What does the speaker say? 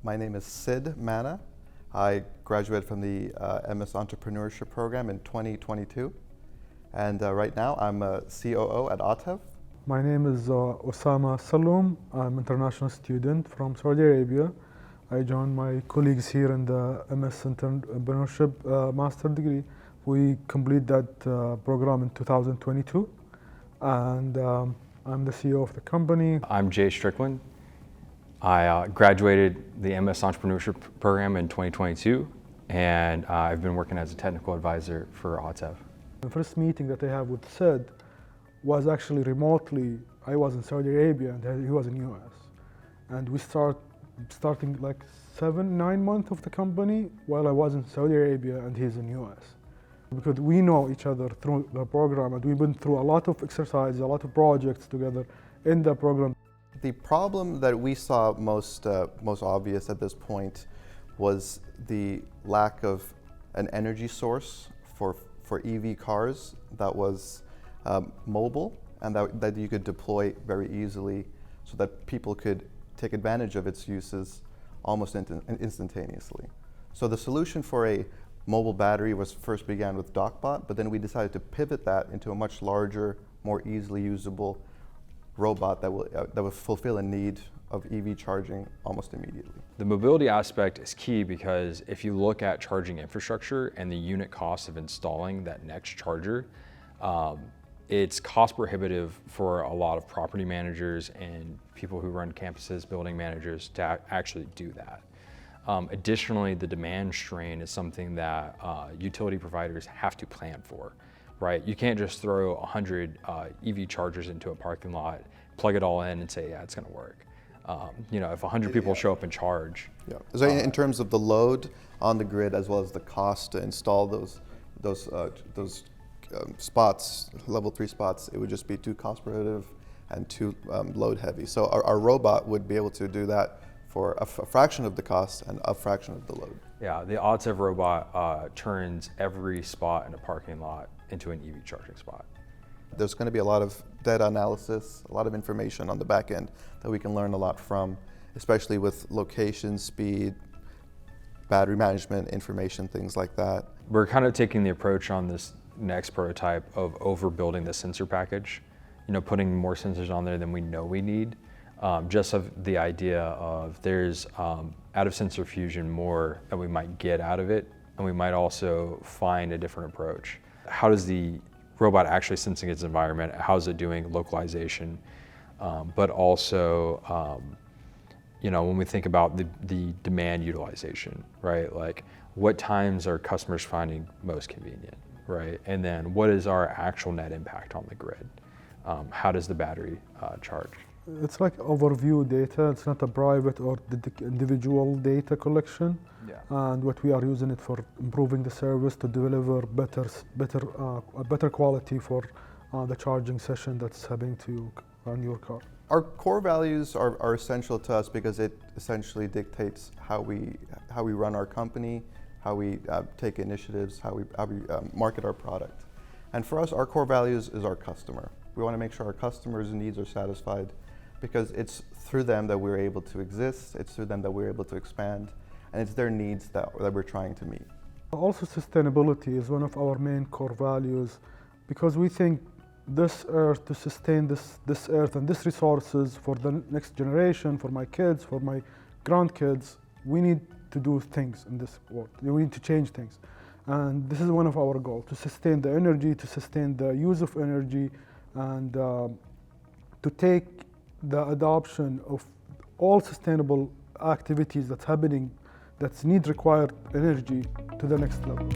My name is Sid Manna. I graduated from the MS Entrepreneurship program in 2022. And right now I'm a COO at Autev. My name is Osama Saloom. I'm an international student from Saudi Arabia. I joined my colleagues here in the MS Entrepreneurship master degree. We complete that program in 2022. And I'm the CEO of the company. I'm Jay Strickland. I graduated the MS Entrepreneurship program in 2022, and I've been working as a technical advisor for Autev. The first meeting that I had with Sid was actually remotely. I was in Saudi Arabia and he was in US. And we starting like 7-9 months of the company while I was in Saudi Arabia and he's in US. Because we know each other through the program and we've been through a lot of exercises, a lot of projects together in the program. The problem that we saw most obvious at this point was the lack of an energy source for EV cars that was mobile and that you could deploy very easily so that people could take advantage of its uses almost instantaneously. So the solution for a mobile battery first began with DocBot, but then we decided to pivot that into a much larger, more easily usable robot that will fulfill a need of EV charging almost immediately. The mobility aspect is key because if you look at charging infrastructure and the unit cost of installing that next charger, it's cost prohibitive for a lot of property managers and people who run campuses, building managers, to actually do that. Additionally, the demand strain is something that utility providers have to plan for, right? You can't just throw 100 EV chargers into a parking lot, plug it all in and say, yeah, it's gonna work. If 100 people show up and charge. Yeah. So in terms of the load on the grid as well as the cost to install those spots, level 3 spots, it would just be too cost prohibitive and too load heavy. So our robot would be able to do that for a fraction of the cost and a fraction of the load. Yeah, the Autev robot turns every spot in a parking lot into an EV charging spot. There's going to be a lot of data analysis, a lot of information on the back end that we can learn a lot from, especially with location, speed, battery management information, things like that. We're kind of taking the approach on this next prototype of overbuilding the sensor package, putting more sensors on there than we know we need. Just of the idea of there's out of sensor fusion more that we might get out of it, and we might also find a different approach. How does the robot actually sensing its environment? How is it doing localization? But also, when we think about the demand utilization, right? Like what times are customers finding most convenient, right? And then what is our actual net impact on the grid? How does the battery charge? It's like overview data. It's not a private or individual data collection. Yeah. And what we are using it for improving the service to deliver better quality for the charging session that's happening to you on your car. Our core values are essential to us because it essentially dictates how we run our company, how we take initiatives, how we market our product. And for us, our core values is our customer. We want to make sure our customers' needs are satisfied because it's through them that we're able to exist, it's through them that we're able to expand, and it's their needs that we're trying to meet. Also, sustainability is one of our main core values because we think this earth, to sustain this earth and these resources for the next generation, for my kids, for my grandkids, we need to do things in this world. We need to change things. And this is one of our goals, to sustain the energy, to sustain the use of energy, and to take the adoption of all sustainable activities that's happening, that need required energy, to the next level.